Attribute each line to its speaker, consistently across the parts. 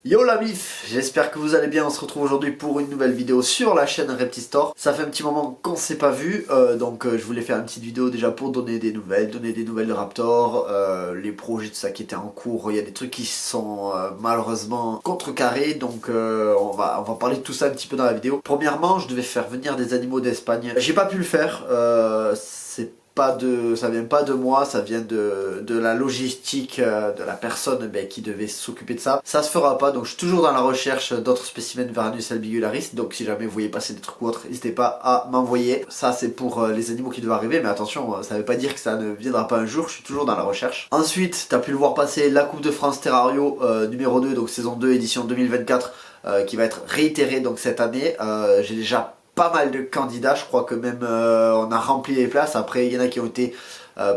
Speaker 1: Yo la bif, j'espère que vous allez bien, on se retrouve aujourd'hui pour une nouvelle vidéo sur la chaîne Reptistore. Ça fait un petit moment qu'on s'est pas vu, donc je voulais faire une petite vidéo déjà pour donner des nouvelles de Raptor, les projets de ça qui étaient en cours. Il y a des trucs qui sont malheureusement contrecarrés, donc on va parler de tout ça un petit peu dans la vidéo. Premièrement, je devais faire venir des animaux d'Espagne, j'ai pas pu le faire, ça vient pas de moi, ça vient de la logistique de la personne qui devait s'occuper de ça. Ça se fera pas, donc je suis toujours dans la recherche d'autres spécimens Varanus albigularis, donc si jamais vous voyez passer des trucs ou autres, n'hésitez pas à m'envoyer. Ça c'est pour les animaux qui devaient arriver, mais attention, ça veut pas dire que ça ne viendra pas un jour, je suis toujours dans la recherche. Ensuite, tu as pu le voir passer, la Coupe de France Terrario numéro 2, donc saison 2, édition 2024, qui va être réitérée donc cette année. J'ai déjà pas mal de candidats, je crois que même on a rempli les places. Après il y en a qui ont été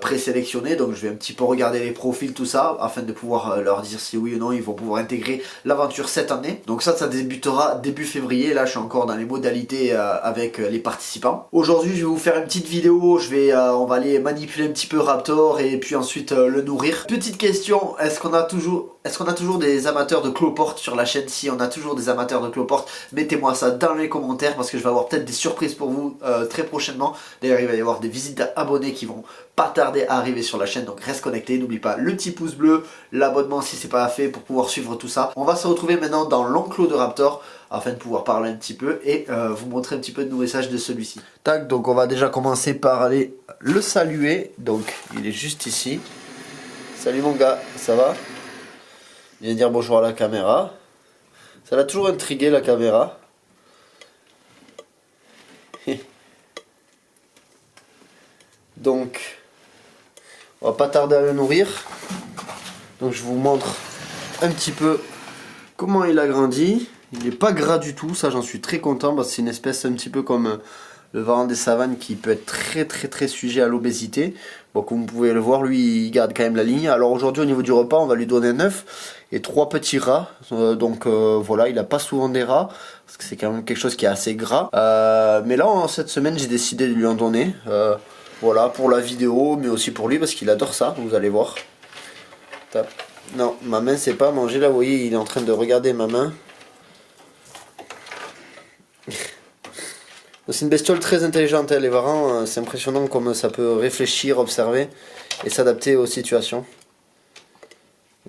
Speaker 1: présélectionnés, donc je vais un petit peu regarder les profils, tout ça, afin de pouvoir leur dire si oui ou non ils vont pouvoir intégrer l'aventure cette année. Donc ça débutera début février, là je suis encore dans les modalités avec les participants. Aujourd'hui je vais vous faire une petite vidéo, on va aller manipuler un petit peu Raptor et puis ensuite le nourrir. Petite question, est-ce qu'on a toujours des amateurs de cloporte sur la chaîne? Si on a toujours des amateurs de cloporte, mettez-moi ça dans les commentaires parce que je vais avoir peut-être des surprises pour vous très prochainement. D'ailleurs il va y avoir des visites d'abonnés qui vont pas tarder à arriver sur la chaîne, donc reste connecté, n'oublie pas le petit pouce bleu, l'abonnement si c'est pas fait pour pouvoir suivre tout ça. On va se retrouver maintenant dans l'enclos de Raptor afin de pouvoir parler un petit peu et vous montrer un petit peu de nourrissage de celui-ci. Tac, donc on va déjà commencer par aller le saluer, donc il est juste ici. Salut mon gars, ça va? Viens dire bonjour à la caméra. Ça l'a toujours intrigué la caméra. Donc on va pas tarder à le nourrir. Donc je vous montre un petit peu comment il a grandi. Il n'est pas gras du tout, ça j'en suis très content parce que c'est une espèce un petit peu comme le varan des savanes qui peut être très sujet à l'obésité. Bon, comme vous pouvez le voir, lui il garde quand même la ligne. Alors aujourd'hui au niveau du repas on va lui donner un œuf et 3 petits rats. Voilà, il n'a pas souvent des rats parce que c'est quand même quelque chose qui est assez gras. Mais là cette semaine j'ai décidé de lui en donner. Voilà, pour la vidéo, mais aussi pour lui, parce qu'il adore ça, vous allez voir. Tape. Non, ma main c'est pas manger, là, vous voyez, il est en train de regarder ma main. C'est une bestiole très intelligente, les varans, c'est impressionnant comme ça peut réfléchir, observer, et s'adapter aux situations.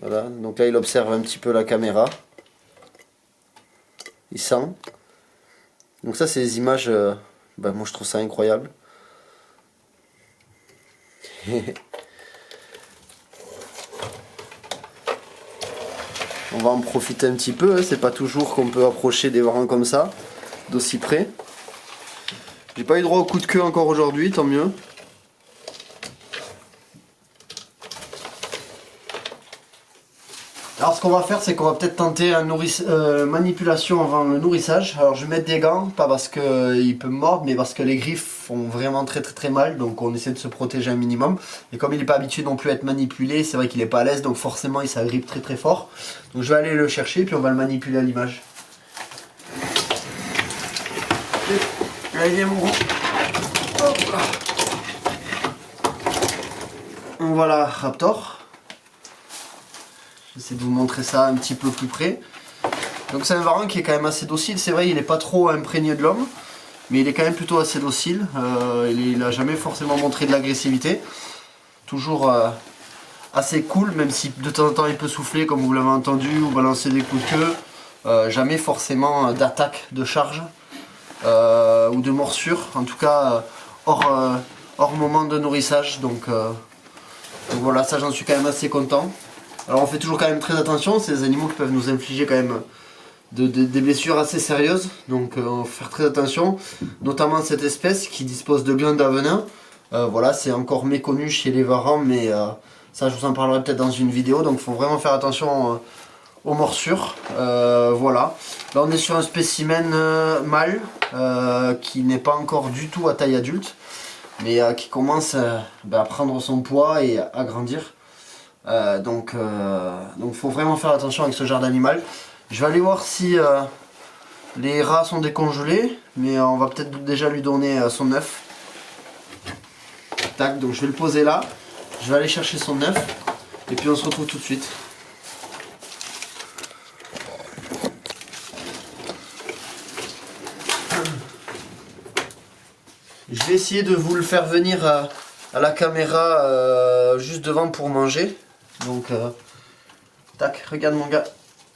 Speaker 1: Voilà, donc là il observe un petit peu la caméra. Il sent. Donc ça c'est des images, moi je trouve ça incroyable. On va en profiter un petit peu, hein. C'est pas toujours qu'on peut approcher des varans comme ça, d'aussi près. J'ai pas eu droit au coup de queue encore aujourd'hui, tant mieux. Alors ce qu'on va faire, c'est qu'on va peut-être tenter une manipulation avant le nourrissage. Alors je vais mettre des gants, pas parce qu'il peut me mordre, mais parce que les griffes font vraiment très mal, donc on essaie de se protéger un minimum. Et comme il n'est pas habitué non plus à être manipulé, c'est vrai qu'il n'est pas à l'aise, donc forcément il s'agrippe très fort. Donc je vais aller le chercher, puis on va le manipuler à l'image. Allez viens mon gros. Hop là. Voilà Raptor. J'essaie de vous montrer ça un petit peu plus près. Donc c'est un varan qui est quand même assez docile. C'est vrai il n'est pas trop imprégné de l'homme, mais il est quand même plutôt assez docile. Il n'a jamais forcément montré de l'agressivité. Toujours assez cool, même si de temps en temps il peut souffler comme vous l'avez entendu, ou balancer des coups de queue. Jamais forcément d'attaque de charge ou de morsure. En tout cas hors moment de nourrissage. Donc voilà, ça j'en suis quand même assez content. Alors on fait toujours quand même très attention, c'est des animaux qui peuvent nous infliger quand même des blessures assez sérieuses, donc on va faire très attention, notamment cette espèce qui dispose de glandes à venin. Voilà, c'est encore méconnu chez les varans, mais ça je vous en parlerai peut-être dans une vidéo, donc il faut vraiment faire attention aux morsures. Voilà, là on est sur un spécimen mâle qui n'est pas encore du tout à taille adulte, mais qui commence à prendre son poids et à grandir. Donc faut vraiment faire attention avec ce genre d'animal. Je vais aller voir si les rats sont décongelés, mais on va peut-être déjà lui donner son œuf. Tac, donc je vais le poser là, je vais aller chercher son œuf et puis on se retrouve tout de suite.
Speaker 2: Je vais essayer de vous le faire venir à la caméra juste devant pour manger. Donc, tac, regarde mon gars.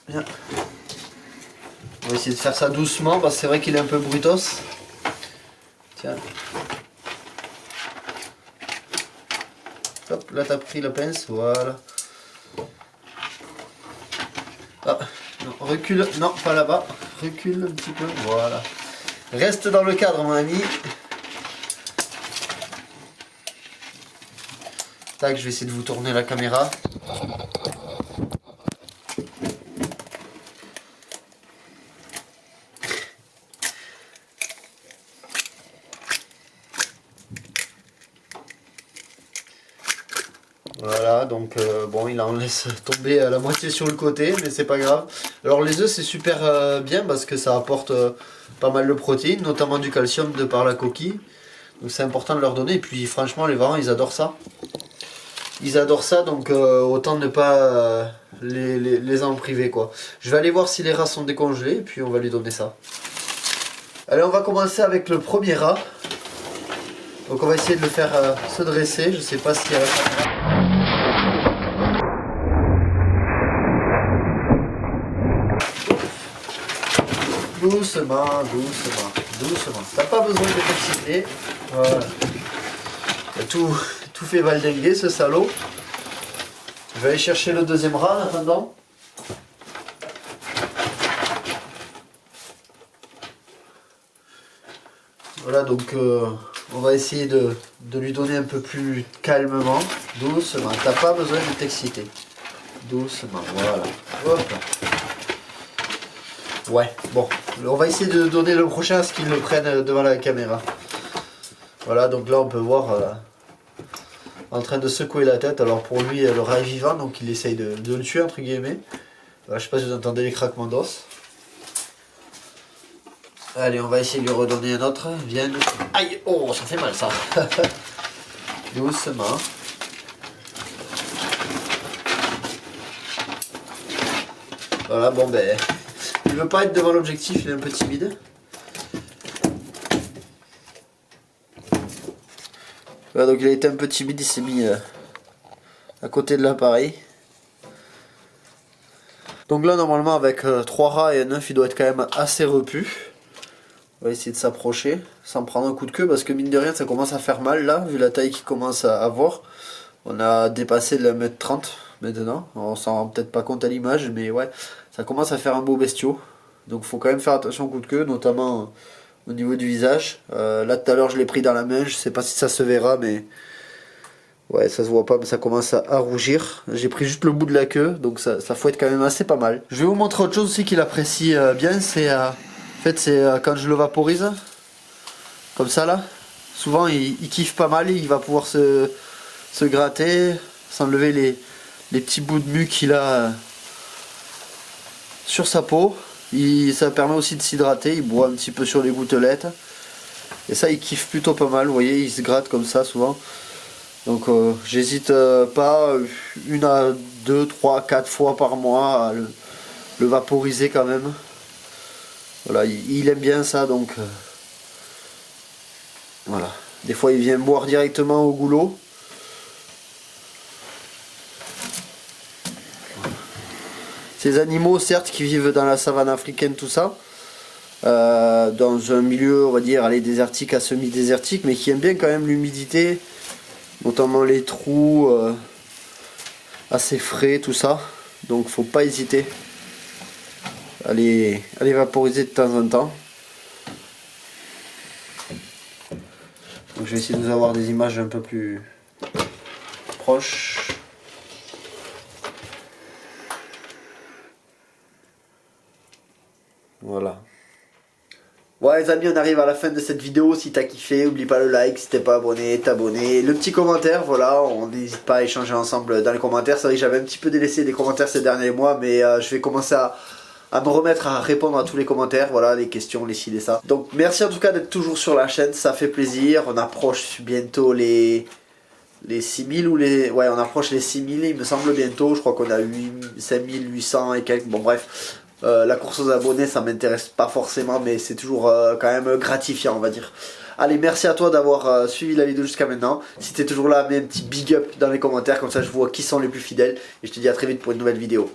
Speaker 2: Viens. On va essayer de faire ça doucement parce que c'est vrai qu'il est un peu brutos. Tiens. Hop, là t'as pris la pince, voilà. Ah, non, recule, non, pas là-bas. Recule un petit peu, voilà. Reste dans le cadre, mon ami. Tac, je vais essayer de vous tourner la caméra. Voilà, donc bon, il en laisse tomber la moitié sur le côté, mais c'est pas grave. Alors les œufs, c'est super bien parce que ça apporte pas mal de protéines, notamment du calcium de par la coquille. Donc c'est important de leur donner. Et puis franchement, les varans, ils adorent ça. Ils adorent ça, donc autant ne pas les en priver, quoi. Je vais aller voir si les rats sont décongelés, et puis on va lui donner ça. Allez, on va commencer avec le premier rat. Donc on va essayer de le faire se dresser. Je sais pas s'il y a la caméra. Doucement, doucement, doucement. T'as pas besoin de t'exciter. Voilà. Tout fait valdinguer ce salaud. Je vais aller chercher le deuxième rat en attendant. Voilà, donc on va essayer de lui donner un peu plus calmement. Doucement. T'as pas besoin de t'exciter. Doucement, voilà. Hop. Ouais, bon, on va essayer de donner le prochain à ce qu'il le prenne devant la caméra. Voilà, donc là on peut voir en train de secouer la tête. Alors pour lui, le rat est vivant, donc il essaye de le tuer, entre guillemets. Je sais pas si vous entendez les craquements d'os. Allez, on va essayer de lui redonner un autre. Viens. Aïe, oh, ça fait mal ça. Doucement. Voilà, bon ben... Il veut pas être devant l'objectif, il est un peu timide. Voilà, donc il a été un peu timide, il s'est mis à côté de l'appareil. Donc là normalement avec 3 rats et un œuf, il doit être quand même assez repu. On va essayer de s'approcher sans prendre un coup de queue parce que mine de rien ça commence à faire mal là, vu la taille qu'il commence à avoir. On a dépassé le 1m30 maintenant, on s'en rend peut-être pas compte à l'image, mais ouais, ça commence à faire un beau bestiau. Donc faut quand même faire attention au coup de queue, notamment au niveau du visage. Là tout à l'heure je l'ai pris dans la main, je sais pas si ça se verra, mais ouais, ça se voit pas, mais ça commence à rougir. J'ai pris juste le bout de la queue, donc ça fouette quand même assez pas mal. Je vais vous montrer autre chose aussi qu'il apprécie bien, c'est en fait c'est quand je le vaporise, comme ça là. Souvent il kiffe pas mal, il va pouvoir se gratter, s'enlever les petits bouts de muc qu'il a sur sa peau. Ça permet aussi de s'hydrater, il boit un petit peu sur les gouttelettes. Et ça il kiffe plutôt pas mal, vous voyez, il se gratte comme ça souvent. Donc j'hésite pas, 1 à 2, 3, 4 fois par mois à le vaporiser quand même. Voilà, il aime bien ça, donc voilà. Des fois il vient boire directement au goulot. Ces animaux, certes, qui vivent dans la savane africaine, tout ça, dans un milieu, on va dire, allez, désertique à semi-désertique, mais qui aiment bien quand même l'humidité, notamment les trous assez frais, tout ça. Donc, faut pas hésiter à les vaporiser de temps en temps. Donc, je vais essayer de vous avoir des images un peu plus proches. Voilà. Ouais les amis, on arrive à la fin de cette vidéo. Si t'as kiffé, oublie pas le like, si t'es pas abonné, t'abonner, le petit commentaire, voilà, on n'hésite pas à échanger ensemble dans les commentaires. C'est vrai que j'avais un petit peu délaissé des commentaires ces derniers mois, mais je vais commencer à me remettre à répondre à tous les commentaires, voilà, les questions, les ci, les ça. Donc merci en tout cas d'être toujours sur la chaîne, ça fait plaisir. On approche bientôt les 6000 ou les... Ouais, on approche les 6000 il me semble bientôt. Je crois qu'on a 5800 et quelques. Bon bref,
Speaker 1: La course aux abonnés, ça m'intéresse pas forcément, mais c'est toujours quand même gratifiant, on va dire. Allez, merci à toi d'avoir suivi la vidéo jusqu'à maintenant. Si t'es toujours là, mets un petit big up dans les commentaires, comme ça je vois qui sont les plus fidèles. Et je te dis à très vite pour une nouvelle vidéo.